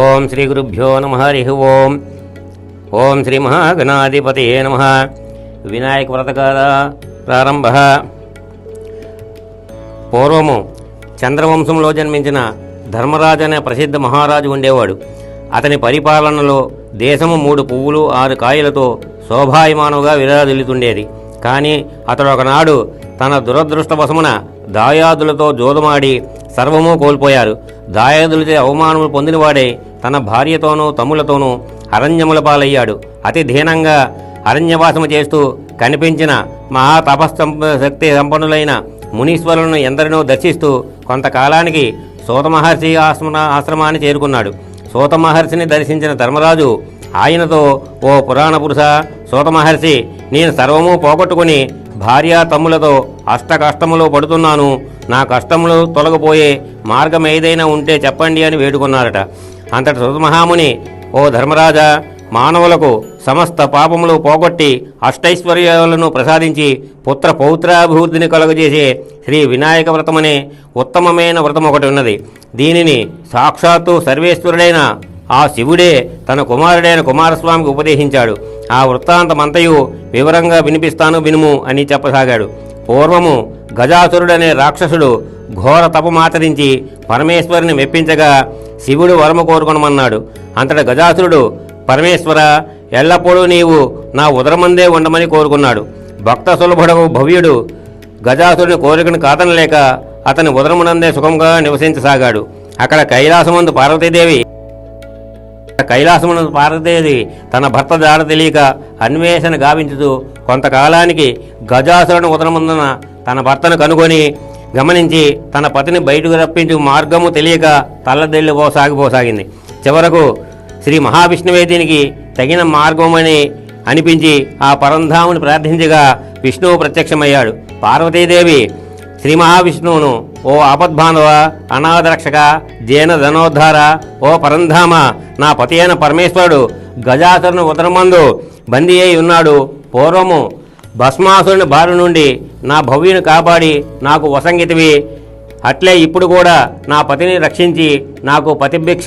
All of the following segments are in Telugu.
ఓం శ్రీ గురుభ్యో నమః. హరి ఓం. ఓం శ్రీ మహాగణాధిపతయే నమః. వినాయక వ్రతకాల ప్రారంభ. పూర్వము చంద్రవంశంలో జన్మించిన ధర్మరాజు అనే ప్రసిద్ధ మహారాజు ఉండేవాడు. అతని పరిపాలనలో దేశము 3 పువ్వులు 6 కాయలతో శోభాయమానుగా విరాజిల్లుతుండేది. కానీ అతడు ఒకనాడు తన దురదృష్టవశమున దాయాదులతో జోదమాడి సర్వము కోల్పోయారు. దాయాదులతో అవమానములు పొందినవాడే తన భార్యతోనూ తమ్ములతోనూ అరణ్యముల పాలయ్యాడు. అతి దీనంగా అరణ్యవాసము చేస్తూ కనిపించిన మహాతపశక్తి సంపన్నులైన మునీశ్వరులను ఎందరినో దర్శిస్తూ కొంతకాలానికి సూత మహర్షి ఆశ్రమాన్ని చేరుకున్నాడు. సూత మహర్షిని దర్శించిన ధర్మరాజు ఆయనతో, ఓ పురాణ పురుష సూత మహర్షి, నేను సర్వము పోగొట్టుకుని భార్య తమ్ములతో కష్టములు పడుతున్నాను. నా కష్టములు తొలగిపోయే మార్గం ఏదైనా ఉంటే చెప్పండి అని వేడుకున్నారట. అంతటి సూతమహాముని, ఓ ధర్మరాజా, మానవులకు సమస్త పాపములు పోగొట్టి అష్టైశ్వర్యాలను ప్రసాదించి పుత్ర పౌత్రాభివృద్ధిని కలుగజేసే శ్రీ వినాయక వ్రతమనే ఉత్తమమైన వ్రతం ఒకటి ఉన్నది. దీనిని సాక్షాత్తు సర్వేశ్వరుడైన ఆ శివుడే తన కుమారుడైన కుమారస్వామికి ఉపదేశించాడు. ఆ వృత్తాంతమంతయు వివరంగా వినిపిస్తాను, వినుము అని చెప్పసాగాడు. పూర్వము గజాసురుడనే రాక్షసుడు ఘోర తపమాచరించి పరమేశ్వరుని మెప్పించగా శివుడు వరము కోరుకొనమన్నాడు. అంతట గజాసురుడు, పరమేశ్వర, ఎల్లప్పుడూ నీవు నా ఉదరమందే ఉండమని కోరుకున్నాడు. భక్త సులభుడకు భవ్యుడు గజాసురుని కోరికను కాదనలేక అతని ఉదరమునందే సుఖంగా నివసించసాగాడు. అక్కడ కైలాసమందు పార్వతీదేవి తన భర్త జాడ తెలియక అన్వేషణ గావించుతూ కొంతకాలానికి గజాసురుని ఉదరముందున తన భర్తను కనుగొని గమనించి తన పతిని బయటకు రప్పించు మార్గము తెలియక తల్లదెల్లిపోసాగింది. చివరకు శ్రీ మహావిష్ణువే దీనికి తగిన మార్గమని అనిపించి ఆ పరంధాముని ప్రార్థించగా విష్ణువు ప్రత్యక్షమయ్యాడు. పార్వతీదేవి శ్రీ మహావిష్ణువును, ఓ ఆపద్బాంధవ, అనాథరక్షక, జైన ధనోద్ధార, ఓ పరంధామ, నా పతి అయిన పరమేశ్వరుడు గజాసురుని ఉదరమందు బందీ అయి ఉన్నాడు. పూర్వము భస్మాసురుని బారి నుండి నా భవ్యుని కాపాడి నాకు వసంగితివి. అట్లే ఇప్పుడు కూడా నా పతిని రక్షించి నాకు పతిభిక్ష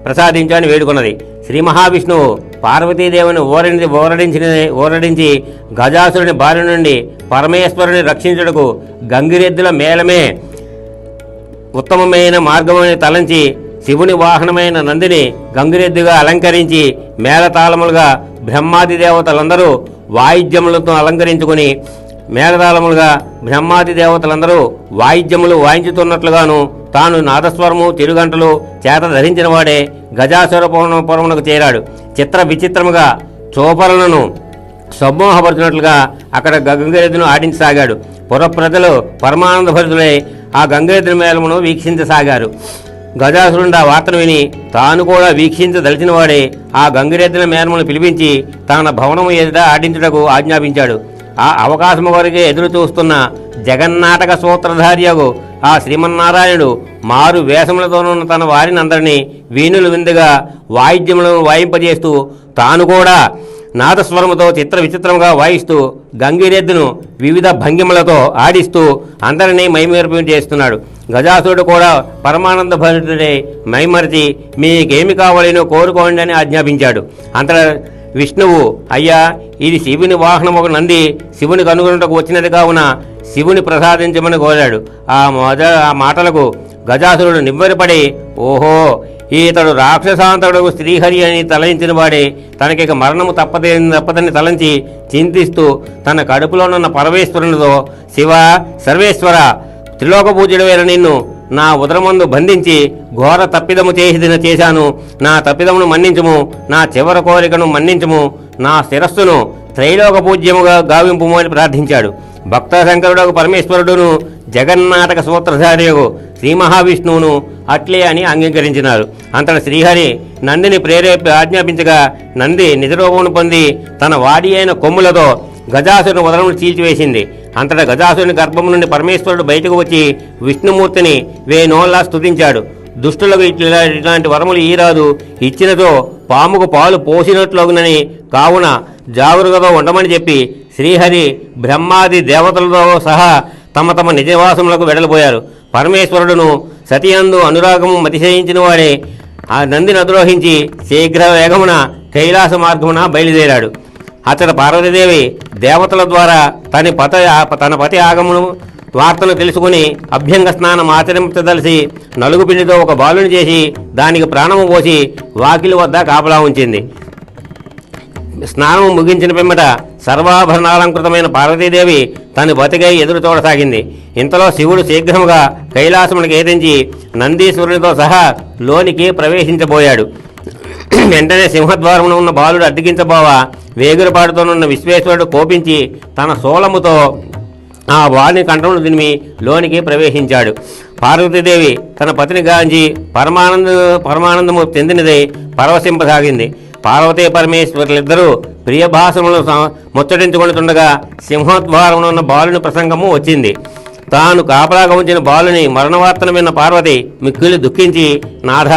ప్రసాదించని వేడుకున్నది. శ్రీ మహావిష్ణువు పార్వతీదేవిని ఓరడించి గజాసురుని బారి నుండి పరమేశ్వరుని రక్షించుటకు గంగిరెద్దుల మేళమే ఉత్తమమైన మార్గమని తలంచి శివుని వాహనమైన నందిని గంగిరెద్దుగా అలంకరించి మేళతాళములుగా బ్రహ్మాది దేవతలందరూ వాయిద్యములతో అలంకరించుకుని వాయిద్యములు వాయించుతున్నట్లుగాను తాను నాదస్వరము తిరుగంటలు చేత ధరించిన వాడే గజాసురపురమునకు చేరాడు. చిత్ర విచిత్రముగా చోపలను సమ్మోహపరుచినట్లుగా అక్కడ గంగిరెద్దును ఆడించసాగాడు. పుర ప్రజలు పరమానంద భరితులై ఆ గంగిరెద్దుని మేళమును వీక్షించసాగారు. గజాసురుడు ఆ వార్తను విని తాను కూడా వీక్షించదలిచిన వాడే ఆ గంగిరెద్దుల మేళమును పిలిపించి తన భవనము ఎదుట ఆడించుటకు ఆజ్ఞాపించాడు. ఆ అవకాశము వరకే ఎదురు చూస్తున్న జగన్నాటక సూత్రధార్యగు ఆ శ్రీమన్నారాయణుడు మారు వేషములతోనున్న తన వారిని అందరినీ వీణులు విందుగా వాయిద్యములను వాయింపజేస్తూ తాను కూడా నాదస్వరముతో చిత్ర విచిత్రముగా వాయిస్తూ గంగిరెద్దును వివిధ భంగిమలతో ఆడిస్తూ అందరినీ మైమరిపి చేస్తున్నాడు. గజాసురుడు కూడా పరమానంద భరితుడై మైమరిచి మీకేమి కావాలనో కోరుకోండి అని ఆజ్ఞాపించాడు. అంతటా విష్ణువు, అయ్యా, ఇది శివుని వాహనం ఒక నంది శివుని కనుగొనుటకు వచ్చినది కావున శివుని ప్రసాదించమని కోరాడు. ఆ మాటలకు గజాసురుడు నివ్వెరపడి, ఓహో, ఈతడు రాక్షసాంతడు శ్రీహరి అని తలంచిన వాడే తనకిక మరణము తప్పదని తలంచి చింతిస్తూ తన కడుపులోనున్న పరమేశ్వరునితో, శివ, సర్వేశ్వర, త్రిలోక పూజ్యుడైన నిన్ను నా ఉదరమందు బంధించి ఘోర తప్పిదము చేశాను. నా తప్పిదమును మన్నించుము, నా చివరి కోరికను మన్నించుము, నా శిరస్సును త్రైలోక పూజ్యముగా గావింపుము అని ప్రార్థించాడు. భక్త శంకరుడు పరమేశ్వరుడును జగన్నాటక సూత్రధార్యకు శ్రీ మహావిష్ణువును అట్లే అని అంగీకరించినారు. అంతటి శ్రీహరి నందిని ఆజ్ఞాపించగా నంది నిజరూపమును పొంది తన వాడి అయిన కొమ్ములతో గజాసురుని ఉదరమును చీల్చివేసింది. అంతటా గజాసురుని గర్భం నుండి పరమేశ్వరుడు బయటకు వచ్చి విష్ణుమూర్తిని వేనోళ్ళ స్తుతించాడు. దుష్టులకు ఇట్లాంటి వరములు ఈరాదు, ఇచ్చినతో పాముకు పాలు పోసినట్లుగునని, కావున జాగ్రత్తగా ఉండమని చెప్పి శ్రీహరి బ్రహ్మాది దేవతలతో సహా తమ తమ నిజవాసములకు వెడలిపోయారు. పరమేశ్వరుడును సతియందు అనురాగము మతిశయించిన వాడే ఆ నందిని అధిరోహించి శీఘ్ర వేగమున కైలాస మార్గమున బయలుదేరాడు. అతడు పార్వతీదేవి దేవతల ద్వారా తన పతి ఆగమును వార్తను తెలుసుకుని అభ్యంగ స్నానం ఆచరించదలిసి నలుగు పిండితో ఒక బాలుని చేసి దానికి ప్రాణము పోసి వాకిలి వద్ద కాపలా ఉంచింది. స్నానము ముగించిన పిమ్మట సర్వాభరణాలంకృతమైన పార్వతీదేవి తను బతికై ఎదురు చూడసాగింది. ఇంతలో శివుడు శీఘ్రముగా కైలాసమునికి ఏదించి నందీశ్వరునితో సహా లోనికి ప్రవేశించబోయాడు. వెంటనే సింహద్వారమున ఉన్న బాలుడు అడ్డగించబోవా వేగురపాటుతోనున్న విశ్వేశ్వరుడు కోపించి తన శూలముతో ఆ బాలుని కంఠమును దినిమి లోనికి ప్రవేశించాడు. పార్వతీదేవి తన పతిని గాంచి పరమానందము చెందినదై పరవశింపసాగింది. పార్వతీ పరమేశ్వరులిద్దరూ ప్రియభాసములు ముచ్చటించుకుంటుండగా సింహద్వారమున ఉన్న బాలుని ప్రసంగము వచ్చింది. తాను కాపలాగా ఉంచిన బాలుని మరణవార్తను విన్న పార్వతి మిక్కిలి దుఃఖించి, నాథ,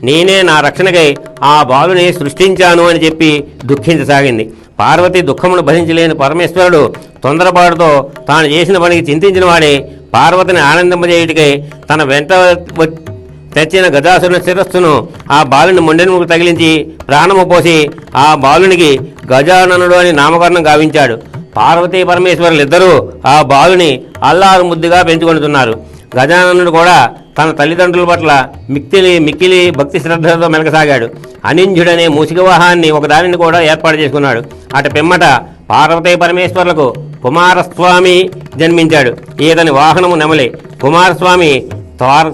నేనే నా రక్షణకై ఆ బాలుని సృష్టించాను అని చెప్పి దుఃఖించసాగింది. పార్వతి దుఃఖమును భరించలేని పరమేశ్వరుడు తొందరపాటుతో తాను చేసిన పనికి చింతించిన వాడే పార్వతిని ఆనందింపజేయుటికై తన వెంట తెచ్చిన గజాసురుని శిరస్సును ఆ బాలుని మొండెముకు తగిలించి ప్రాణము పోసి ఆ బాలునికి గజాననుడు అని నామకరణం గావించాడు. పార్వతీ పరమేశ్వరులిద్దరూ ఆ బాలుని అల్లారు ముద్దుగా పెంచుకొనుతున్నారు. గజాననుడు కూడా తన తల్లిదండ్రుల పట్ల మిక్కిలి భక్తి శ్రద్ధలతో మెలకసాగాడు. అనింజుడనే మూషికవాహాన్ని ఒకదానిని కూడా ఏర్పాటు చేసుకున్నాడు. అటు పిమ్మట పార్వతీ పరమేశ్వరులకు కుమారస్వామి జన్మించాడు. ఈతని వాహనము నెమలి. కుమారస్వామి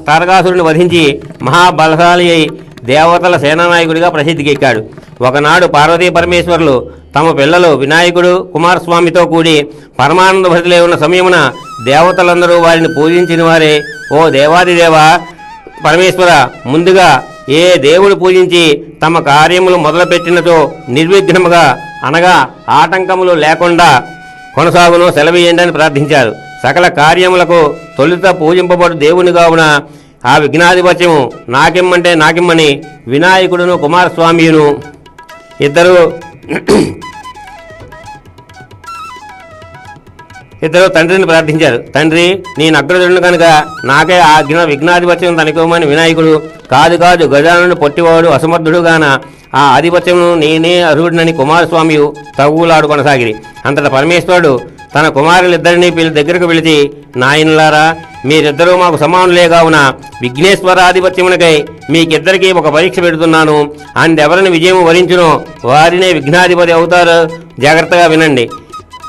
తారకాసురుని వధించి మహాబలశాలి అయి దేవతల సేనానాయకుడిగా ప్రసిద్ధికెక్కాడు. ఒకనాడు పార్వతీ పరమేశ్వరులు తమ పిల్లలు వినాయకుడు కుమారస్వామితో కూడి పరమానంద భరితులై ఉన్న సమయమున దేవతలందరూ వారిని పూజించిన వారే, ఓ దేవాదిదేవ పరమేశ్వర, ముందుగా ఏ దేవుడు పూజించి తమ కార్యములు మొదలుపెట్టినతో నిర్విఘ్నముగా అనగా ఆటంకములు లేకుండా కొనసాగును సెలవీయండి అని ప్రార్థించారు. సకల కార్యములకు తొలుత పూజింపబడు దేవుని కావున ఆ విఘ్నాధిపత్యము నాకిమ్మంటే నాకిమ్మని వినాయకుడును కుమారస్వామియును ఇద్దరు తండ్రిని ప్రార్థించారు. తండ్రి, నేను అగ్రజుడు కనుక నాకే ఆ విఘ్నాధిపత్యం తనకివ్వమని వినాయకుడు, కాదు గజానుడు పొట్టివాడు అసమర్థుడుగాన ఆ ఆధిపత్యమును నేనే అర్హుడినని కుమారస్వామి తగులాడు కొనసాగిరి. అంతటా పరమేశ్వరుడు తన కుమారులిద్దరినీ దగ్గరకు పిలిచి, నాయనలారా, మీరిద్దరూ మాకు సమానులే కావున విఘ్నేశ్వరాధిపత్యమునకై మీకిద్దరికీ ఒక పరీక్ష పెడుతున్నాను. అందెవరిని విజయం వరించునో వారినే విఘ్నాధిపతి అవుతారు. జాగ్రత్తగా వినండి.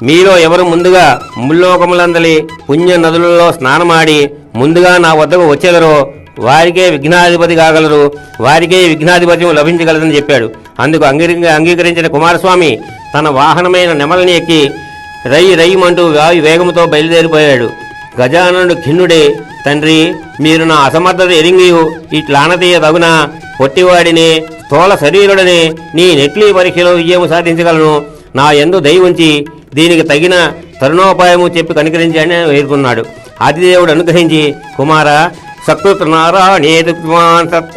మీలో ఎవరు ముందుగా ముల్లోకములందలి పుణ్య నదులలో స్నానమాడి ముందుగా నా వద్దకు వచ్చేదరో వారికే విఘ్నాధిపతి కాగలరు, వారికే విఘ్నాధిపత్యం లభించగలదని చెప్పాడు. అందుకు అంగీకరించిన కుమారస్వామి తన వాహనమైన నెమలిని ఎక్కి రయ్యమంటూ వాయు వేగముతో బయలుదేరిపోయాడు. గజాననుడు ఖిన్నుడే, తండ్రి, మీరు నా అసమర్థత ఎరింగియు ఇట్లానతీయ తగున పొట్టివాడిని స్థూల శరీరుడని నీ నెట్లీ పరీక్షలో విజయము సాధించగలను. నా యందు దయ ఉంచి దీనికి తగిన తరుణోపాయము చెప్పి కనికరించని వేడుకున్నాడు. ఆదిదేవుడు అనుగ్రహించి, కుమార, సకృత్ నారాయణేతు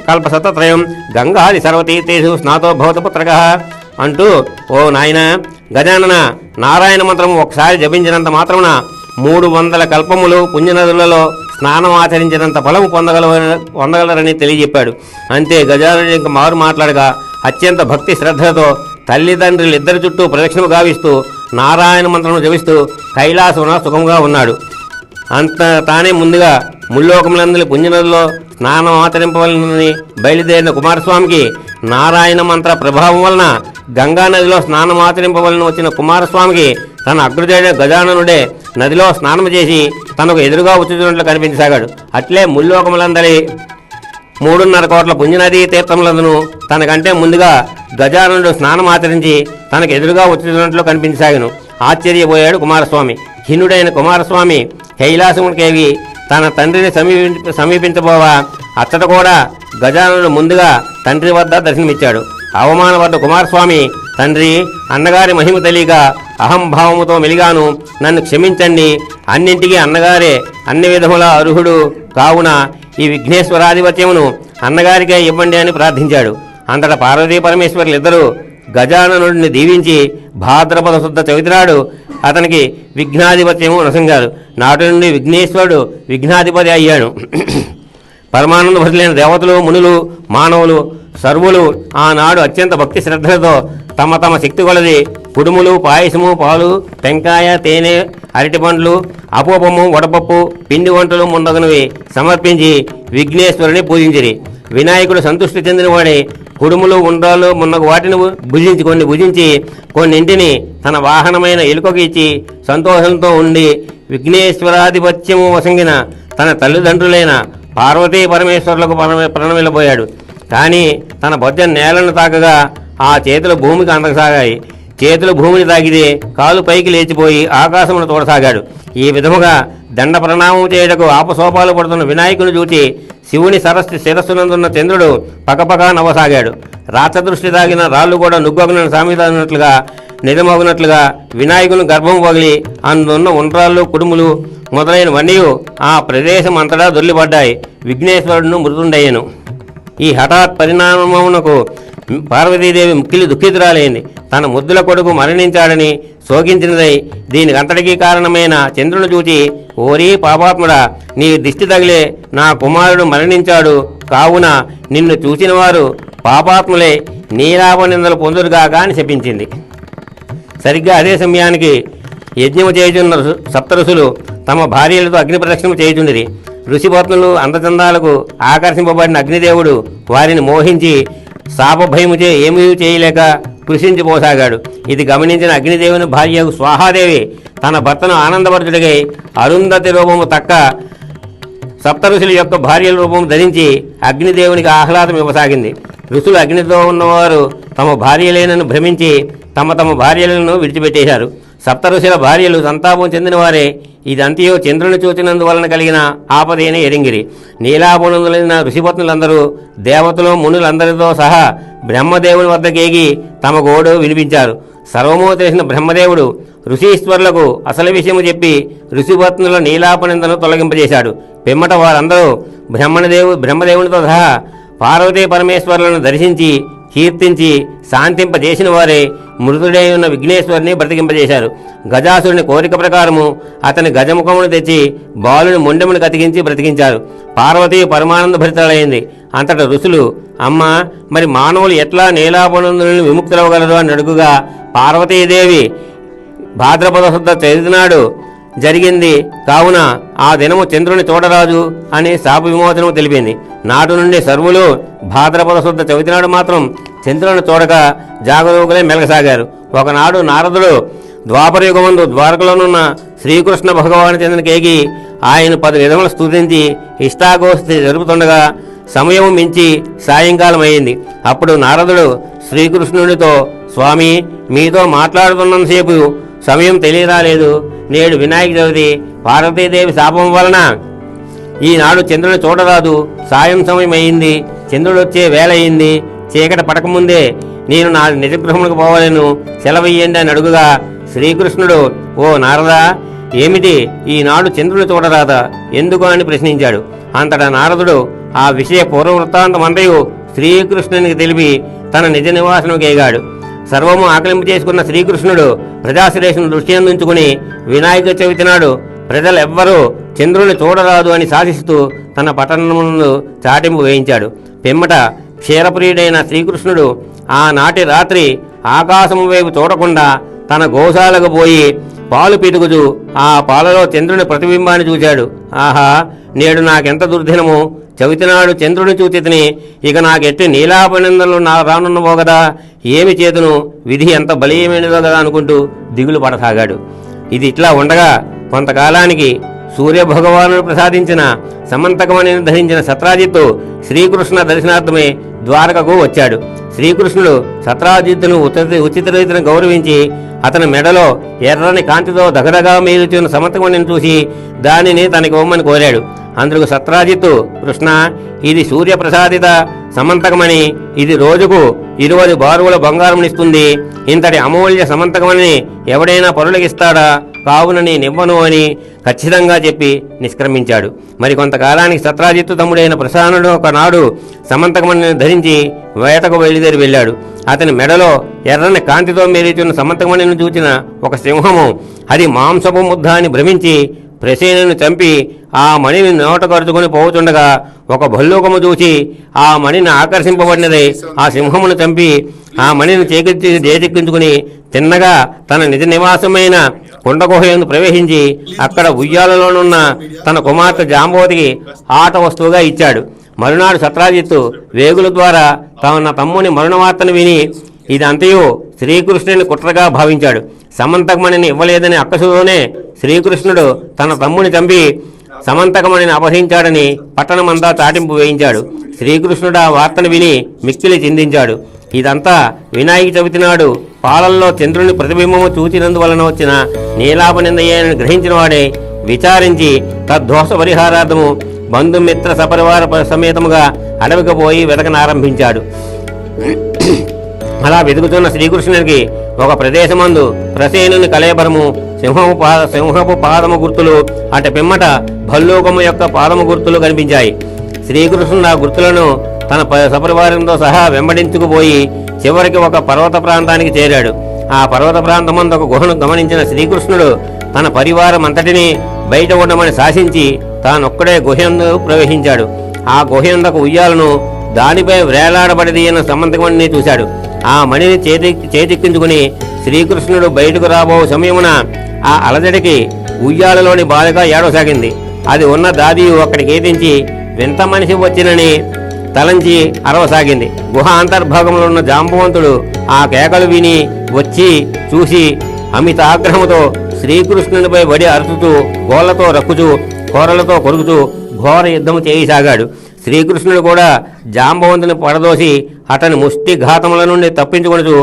కల్పశతత్రయం గంగాది సర్వతీర్థేషు స్నాతో భవతపుత్రక అంటూ, ఓ నాయన గజానన, నారాయణ మంత్రము ఒకసారి జపించినంత మాత్రమున 300 కల్పములు పుణ్యనదులలో స్నానం ఆచరించినంత ఫలము పొందగలరని తెలియజెప్పాడు. అంతే గజానుడు ఇంక మారు మాట్లాడగా అత్యంత భక్తి శ్రద్ధలతో తల్లిదండ్రులిద్దరి చుట్టూ ప్రదక్షిణ గావిస్తూ నారాయణ మంత్రము జపిస్తూ కైలాసమున సుఖంగా ఉన్నాడు. తానే ముందుగా ముల్లోకములందరి పుణ్యనదుల్లో స్నానం ఆచరింపవలనని బయలుదేరిన కుమారస్వామికి నారాయణ మంత్ర ప్రభావం వలన గంగానదిలో స్నానం ఆచరింపవలన వచ్చిన కుమారస్వామికి తన అగ్రజైన గజాననుడే నదిలో స్నానం చేసి తనకు ఎదురుగా వచ్చుతున్నట్లు కనిపించసాగాడు. అట్లే ముల్లోకములందరి 3.5 కోట్ల పుణ్యనదీ తీర్థములందును తనకంటే ముందుగా గజాననుడు స్నానం ఆచరించి తనకు ఎదురుగా వచ్చుతున్నట్లు కనిపించసాగాను. ఆశ్చర్యపోయాడు కుమారస్వామి. ఖిన్నుడైన కుమారస్వామి కైలాసమునికేవి తన తండ్రిని సమీపించబోవా అచ్చట కూడా గజాననుడు ముందుగా తండ్రి వద్ద దర్శనమిచ్చాడు. అవమానపడ్డ కుమారస్వామి, తండ్రి, అన్నగారి మహిమ తెలియక అహంభావముతో మెలిగాను, నన్ను క్షమించండి. అన్నింటికీ అన్నగారే అన్ని విధముల అర్హుడు కావున ఈ విఘ్నేశ్వరాధిపత్యమును అన్నగారికే ఇవ్వండి అని ప్రార్థించాడు. అంతటా పార్వతీ పరమేశ్వరులిద్దరూ గజాననుడిని దీవించి భాద్రపద శుద్ధ చవితి నాడు అతనికి విఘ్నాధిపత్యము నొసంగారు. నాటి నుండి విఘ్నేశ్వరుడు విఘ్నాధిపతి అయ్యాడు. పరమానంద భరితులైన దేవతలు, మునులు, మానవులు సర్వులు ఆనాడు అత్యంత భక్తి శ్రద్ధలతో తమ తమ శక్తి కొలది కుడుములు, పాయసము, పాలు, టెంకాయ, తేనె, అరటిపండ్లు, అపోపము, వడపప్పు, పిండి వంటలు మొదలగునవి సమర్పించి విఘ్నేశ్వరుని పూజించిరి. వినాయకుడు సంతృష్టి చెందినవాడే కుడుములు, ఉండ్రాలు మున్నగు వాటిని భుజించి కొన్నింటిని తన వాహనమైన ఎలుకకు ఇచ్చి సంతోషంతో ఉండి విఘ్నేశ్వరాధిపత్యము వసంగిన తన తల్లిదండ్రులైన పార్వతీ పరమేశ్వరులకు ప్రణమిల్లబోయాడు. కానీ తన బొజ్జ నేలను తాకగా ఆ చేతులు భూమికి అందకసాగాయి. చేతులు భూమిని తాకితే కాలు పైకి లేచిపోయి ఆకాశమును తోడసాగాడు. ఈ విధముగా దండ ప్రణామం చేయటకు ఆపసోపాలు పడుతున్న వినాయకుని చూచి శివుని శిరస్సునందున్న చంద్రుడు పకపక నవ్వసాగాడు. రాచదృష్టి తాగిన రాళ్ళు కూడా నుగ్గొగన సామెతనట్లుగా నిజమగునట్లుగా వినాయకుని గర్భం పగిలి అందున్న ఉండ్రాళ్ళు, కుడుములు మొదలైనవన్నీ ఆ ప్రదేశం అంతటా దొర్లిపడ్డాయి. విఘ్నేశ్వరుడును మృతుండయ్యను. ఈ హఠాత్ పరిణామమునకు పార్వతీదేవి మిక్కిలి దుఃఖితురాలైంది. తన ముద్దుల కొడుకు మరణించాడని శోకించినదై దీనికంతటికీ కారణమైన చంద్రుని చూచి, ఓరీ పాపాత్ముడా, నీ దిష్టి తగిలే నా కుమారుడు మరణించాడు, కావున నిన్ను చూసిన వారు పాపాత్ములే నీలాపనిందలు పొందురుగాక అని శపించింది. సరిగ్గా అదే సమయానికి యజ్ఞము చేయుచున్న సప్తఋషులు తమ భార్యలతో అగ్ని ప్రదక్షిణ చేయుచుండిరి. ఋషిపత్నులు అందచందాలకు ఆకర్షింపబడిన అగ్నిదేవుడు వారిని మోహించి శాపభయముచే ఏమీ చేయలేక కృషించిపోసాగాడు. ఇది గమనించిన అగ్నిదేవుని భార్య స్వాహాదేవి తన భర్తను ఆనందపరచుడికై అరుంధతి రూపము తక్క సప్తఋషుల యొక్క భార్యల రూపం ధరించి అగ్నిదేవునికి ఆహ్లాదం ఇవ్వసాగింది. ఋషులు అగ్నితో ఉన్నవారు తమ భార్యలేనని భ్రమించి తమ తమ భార్యలను విడిచిపెట్టేశారు. సప్తఋషుల భార్యలు సంతాపం చెందినవారే. ఇదంతయో చంద్రుని చూచినందువలన కలిగిన ఆపదేని ఎరింగిరి. నీలాపనులైన ఋషిపత్నులందరూ దేవతలు, మునులందరితో సహా బ్రహ్మదేవుని వద్దకేగి తమ గోడు వినిపించారు. సర్వము తెలిసిన బ్రహ్మదేవుడు ఋషీశ్వరులకు అసలు విషయము చెప్పి ఋషిపత్నుల నీలాపనిందను తొలగింపజేశాడు. పిమ్మట వారందరూ బ్రహ్మదేవునితో సహా పార్వతీ పరమేశ్వరులను దర్శించి కీర్తించి శాంతింపజేసిన వారే మృతుడై ఉన్న విఘ్నేశ్వరుని బ్రతికింపజేశారు. గజాసురుని కోరిక ప్రకారము అతని గజముఖమును తెచ్చి బాలుని మొండెమును కతికించి బ్రతికించారు. పార్వతీ పరమానంద భరితలైంది. అంతట ఋషులు, అమ్మ, మరి మానవులు ఎట్లా నీలాపనందులను విముక్తులవగలరు అని అడుగుగా పార్వతీదేవి భాద్రపద శుద్ధ చదివినాడు జరిగింది, కావున ఆ దినము చంద్రుని చూడరాజు అని శాప విమోచనము తెలిపింది. నాటి నుండి సర్వులు భాద్రపద శుద్ధ చవితినాడు మాత్రం చంద్రుని చూడక జాగరూకులై మెలగసాగారు. ఒకనాడు నారదుడు ద్వాపరయుగమందు ద్వారకలోనున్న శ్రీకృష్ణ భగవాను చంద్రునికేగి ఆయన 10 విధములు స్తుతించి ఇష్టాగోష్ఠి జరుపుతుండగా సమయం మించి సాయంకాలం అయింది. అప్పుడు నారదుడు శ్రీకృష్ణునితో, స్వామి, మీతో మాట్లాడుతున్నంతసేపు సమయం తెలియరాలేదు. నేడు వినాయక చవితి, పార్వతీదేవి శాపం వలన ఈనాడు చంద్రుని చూడరాదు. సాయం సమయం అయింది, చంద్రుడు వచ్చే వేళ అయింది. చీకటి పడకముందే నేను నా నిజగృహములకు పోవాలను, సెలవయ్యండి అని అడుగుగా శ్రీకృష్ణుడు, ఓ నారదా, ఏమిటి ఈనాడు చంద్రుని చూడరాదా, ఎందుకు అని ప్రశ్నించాడు. అంతటా నారదుడు ఆ విషయ పూర్వవృత్తాంతమంతయు శ్రీకృష్ణునికి తెలిపి తన నిజ నివాసనకు ఎగాడు. సర్వము ఆకలింపు చేసుకున్న శ్రీకృష్ణుడు ప్రజాశ్రేషను దృష్టి అందించుకుని వినాయక చవితి నాడు ప్రజలెవ్వరూ చంద్రుని చూడరాదు అని శాసిస్తూ తన పట్టణమును చాటింపు వేయించాడు. పిమ్మట క్షీరప్రియుడైన శ్రీకృష్ణుడు ఆనాటి రాత్రి ఆకాశము వైపు చూడకుండా తన గోశాలకు పోయి పాలు పితుకుతూ ఆ పాలలో చంద్రుని ప్రతిబింబాన్ని చూశాడు. ఆహా, నేడు నాకెంత దుర్దినము! చవితినాడు చంద్రుని చూచితిని, ఇక నాకెట్టి నీలాపనిందలు రానున్నవో కదా, ఏమి చేతును, విధి ఎంత బలీయమైనదో కదా అనుకుంటూ దిగులు పడసాగాడు. ఇది ఇట్లా ఉండగా కొంతకాలానికి సూర్యభగవానుడు ప్రసాదించిన సమంతకమణి ధరించిన సత్రాజిత్తు శ్రీకృష్ణ దర్శనార్థమే ద్వారకకు వచ్చాడు. శ్రీకృష్ణుడు సత్రాజిత్తును ఉచిత రీతిని గౌరవించి అతని మెడలో ఎర్రని కాంతితో దగదగా మేలుచున్న సమంతకమణిని చూసి దానిని తనకి ఇవ్వమని కోరాడు. అందుకు సత్రాజిత్తు, కృష్ణ, ఇది సూర్యప్రసాదిత సమంతకమణి, ఇది రోజుకు 20 బారువుల బంగారంనిస్తుంది. ఇంతటి అమూల్య సమంతకమణిని ఎవడైనా పరులకిస్తాడా, కావున నేనివ్వను అని ఖచ్చితంగా చెప్పి నిష్క్రమించాడు. మరి కొంతకాలానికి సత్రాజిత్తు తమ్ముడైన ప్రసానుడు ఒకనాడు సమంతకమణిని ధరించి వేటకు బయలుదేరి వెళ్ళాడు. అతని మెడలో ఎర్రని కాంతితో మేలుచున్న సమంతకమణిని చూచిన ఒక సింహము అది మాంసపు ముద్ద అని భ్రమించి ప్రసేనుని చంపి ఆ మణిని నోట కరుచుకొని పోతుండగా ఒక భల్లూకము చూసి ఆ మణిని ఆకర్షింపబడినది ఆ సింహమును చంపి ఆ మణిని చేజిక్కించుకుని తిన్నగా తన నిజ నివాసమైన కుండగుహయందు ప్రవేశించి అక్కడ ఉయ్యాలలోనున్న తన కుమార్తె జాంబవతికి ఆట వస్తువుగా ఇచ్చాడు. మరునాడు సత్రాజిత్తు వేగుల ద్వారా తన తమ్ముని మరణవార్తను విని ఇదంతయు శ్రీకృష్ణుని కుట్రగా భావించాడు. సమంతకమణిని ఇవ్వలేదని అక్కసులోనే శ్రీకృష్ణుడు తన తమ్ముని చంపి సమంతకమణిని అపహరించాడని పట్టణమంతా చాటింపు వేయించాడు. శ్రీకృష్ణుడు ఆ వార్తను విని మిక్కిలి చిందించాడు. ఇదంతా వినాయక చవితి నాడు పాలల్లో చంద్రుని ప్రతిబింబము చూచినందువలన వచ్చిన నీలాపనిందయ్యని గ్రహించిన వాడే విచారించి తద్దోష పరిహారార్థము బంధుమిత్ర సపరివార సమేతముగా అడవికి పోయి వెతకనారంభించాడు. అలా వెతుకుతున్న శ్రీకృష్ణునికి ఒక ప్రదేశమందు ప్రసేనుని కళేబరము సింహపు పాదము గుర్తులు అటు పిమ్మట భల్లూకము యొక్క పాదము గుర్తులు కనిపించాయి. శ్రీకృష్ణుడు ఆ గుర్తులను తన సపరివారంతో సహా వెంబడించుకుపోయి చివరికి ఒక పర్వత ప్రాంతానికి చేరాడు. ఆ పర్వత ప్రాంతమందు ఒక గుహను గమనించిన శ్రీకృష్ణుడు తన పరివారం అంతటినీ బయట ఉండమని శాసించి తానొక్కడే గుహయందు ప్రవేశించాడు. ఆ గుహయందకు ఉయ్యాలను దానిపై వ్రేలాడబడిది అన్న సమంతకమణిని చూశాడు. ఆ మణిని చేతిక్కించుకుని శ్రీకృష్ణుడు బయటకు రాబో సమయమున ఆ అలజడికి ఉయ్యాలలోని బాలిక ఏడవసాగింది. అది ఉన్న దాదియు అక్కడికి ఏదించి వింత మనిషి వచ్చినని తలంచి అరవసాగింది. గుహ అంతర్భాగంలో ఉన్న జాంబవంతుడు ఆ కేకలు విని వచ్చి చూసి అమిత ఆగ్రహముతో శ్రీకృష్ణునిపై బడి అరుచుతూ గోళ్లతో రక్కుచూ కోరలతో కొరుకుతూ ఘోర యుద్ధము చేయసాగాడు. శ్రీకృష్ణుడు కూడా జాంబవంతుని పడదోసి అతని ముష్టి ఘాతముల నుండి తప్పించుకొనుచు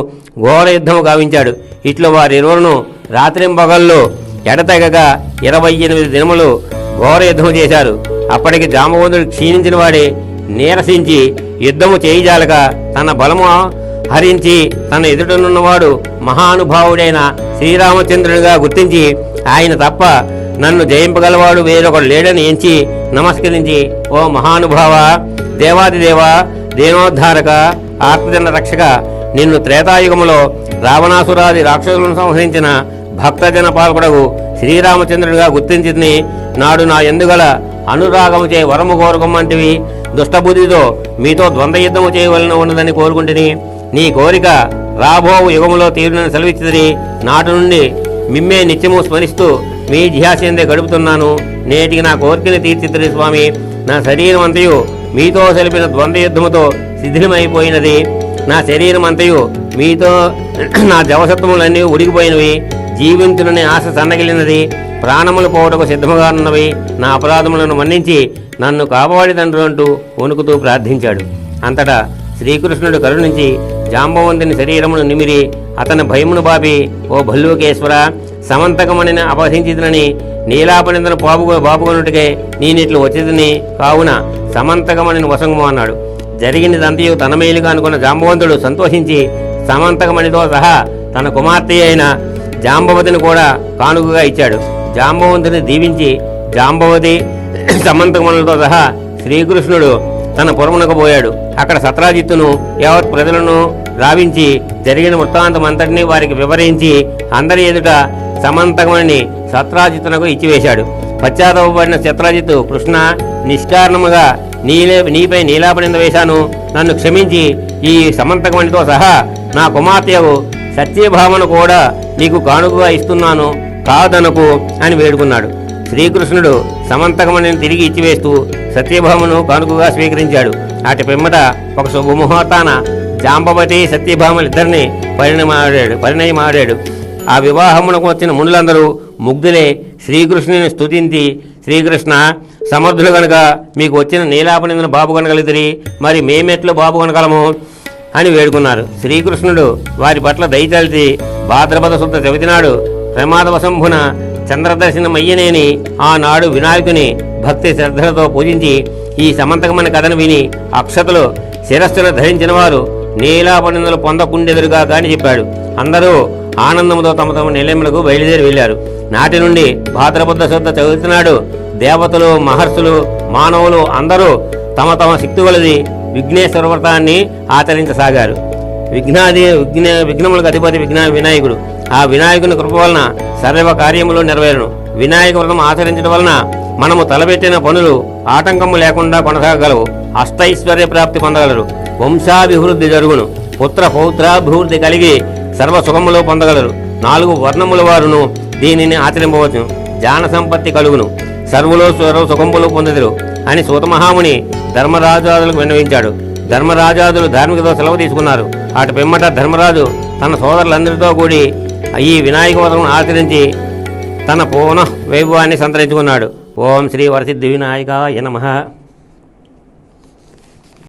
ఘోర యుద్ధము గావించాడు. ఇట్లు వారిరువురును రాత్రింబగళ్ళు ఎడతెగక 28 దినములు ఘోర యుద్ధము చేశారు. అప్పటికి జాంబవంతుడు క్షీణించిన వాడే నీరసించి యుద్ధము చేయిజాలక తన బలము హరించి తన ఎదుటనున్నవాడు మహానుభావుడైన శ్రీరామచంద్రునిగా గుర్తించి ఆయన తప్ప నన్ను జయింపగలవాడు వేరొకడు లేడని ఎంచి నమస్కరించి, ఓ మహానుభావ, దేవాదిదేవ, దేనోద్ధారక, ఆర్తజన రక్షక, నిన్ను త్రేతాయుగములో రావణాసురాది రాక్షసులను సంహరించిన భక్తజన పాల్పడవు శ్రీరామచంద్రుడిగా గుర్తించింది. నాడు నా ఎందుగల అనురాగముచే వరము కోరుకోమంటివి. దుష్టబుద్ధితో మీతో ద్వంద్వ యుద్ధము చేయవలన ఉన్నదని కోరుకుంటుని. నీ కోరిక రాబోవు యుగములో తీరునని సెలవిచ్చిది. నాటి నుండి మిమ్మే నిత్యము స్మరిస్తూ మీ ధ్యాసందే గడుపుతున్నాను. నేటికి నా కోరికని తీర్చిద్ది స్వామి. నా శరీరం అంతయు మీతో సెలిపిన ద్వంద్వ యుద్ధముతో శిథిలమైపోయినది. నా శరీరం అంతయు మీతో నా జవసత్వములన్నీ ఉడిగిపోయినవి. జీవించునని ఆశ సన్నగిలినది. ప్రాణములు పోవటకు సిద్ధముగా ఉన్నవి. నా అపరాధములను మన్నించి నన్ను కాపాడి తండ్రి అంటూ వణుకుతూ ప్రార్థించాడు. అంతటా శ్రీకృష్ణుడు కరుణించి జాంబవంతుని శరీరమును నిమిరి అతని భయమును బాపి, ఓ భల్లూకేశ్వర, సమంతకమణిని అపహరించిదని నీలాపనిందన బాపుకొనుటికే నేనిట్లు వచ్చిందని కావున సమంతకమణిని వశంగము అన్నాడు. జరిగినదంతయు తన మేలుగా అనుకున్న జాంబవంతుడు సంతోషించి సమంతకమణితో సహా తన కుమార్తె అయిన జాంబవతిని కూడా కానుకగా ఇచ్చాడు. జాంబవంతుని దీవించి జాంబవతి సమంతకమణులతో సహా శ్రీకృష్ణుడు తన పురమునకు పోయాడు. అక్కడ సత్రాజిత్తును యావత్ ప్రజలను రావించి జరిగిన వృత్తాంతం అంతటినీ వారికి వివరించి అందరి ఎదుట సమంతకమణిని సత్రాజిత్తునకు ఇచ్చివేశాడు. పశ్చాత్తాపడిన సత్రాజిత్తు, కృష్ణ, నిష్కారణముగా నీపై నీలాపనింద వేశాను. నన్ను క్షమించి ఈ సమంతకమణితో సహా నా కుమార్తెకు సత్యభామను కూడా నీకు కానుకగా ఇస్తున్నాను, కాదనకు అని వేడుకున్నాడు. శ్రీకృష్ణుడు సమంతకమణిని తిరిగి ఇచ్చివేస్తూ సత్యభామను కానుకగా స్వీకరించాడు. అటు పిమ్మట ఒక శుభముహూర్తాన జాంబవతి సత్యభామలిద్దరిని పరిణయమాడాడు. ఆ వివాహమునకు వచ్చిన మునులందరూ ముగ్ధులే శ్రీకృష్ణుని స్తుతించి, శ్రీకృష్ణ, సమర్థులు కనుక మీకు వచ్చిన నీలాపనిందన బాబు కనగలిదిరి, మరి మేమెట్లు బాబు కనగలము అని వేడుకున్నారు. శ్రీకృష్ణుడు వారి పట్ల దయతలిచి భాద్రపద శుద్ధ చవితి నాడు ప్రమాదవశంభున చంద్రదర్శనమయ్యనేని ఆనాడు వినాయకుని భక్తి శ్రద్ధలతో పూజించి ఈ సమంతకమణి కథను విని అక్షతలు శిరస్సును ధరించిన వారు నీలాపనిందలు పొందకుండెదురుగా కాని చెప్పాడు. అందరూ ఆనందంతో తమ తమ నిలయములకు బయలుదేరి వెళ్లారు. నాటి నుండి భాద్రపద శుద్ధ చవితి నాడు దేవతలు, మహర్షులు, మానవులు అందరూ తమ తమ శక్తి కొలది విఘ్నేశ్వర వ్రతాన్ని ఆచరించసాగారు. విఘ్నములకు అధిపతి వినాయకుడు. ఆ వినాయకుని కృప వలన సర్వ కార్యములు నెరవేరును. వినాయక వ్రతం ఆచరించడం వలన మనము తలపెట్టిన పనులు ఆటంకము లేకుండా కొనసాగగలవు. అష్టైశ్వర్య ప్రాప్తి పొందగలరు. వంశాభివృద్ధి జరుగును. పుత్ర పౌత్రాభివృద్ధి కలిగి సర్వసుఖములు పొందగలరు. 4 వర్ణముల వారును దీనిని ఆచరింపవచ్చును. జాన సంపత్తి కలుగును. సర్వులో సుఖంబులు పొందెదరు అని సూతమహాముని ధర్మరాజాదులకు విన్నవించాడు. ధర్మరాజాదులు ధార్మికతో సెలవు తీసుకున్నారు. అటు పిమ్మట ధర్మరాజు తన సోదరులందరితో కూడి ఈ వినాయక వ్రతం ఆచరించి తన పునః వైభవాన్ని సంతరించుకున్నాడు. ఓం శ్రీ వరసిద్ధి వినాయకాయ నమః.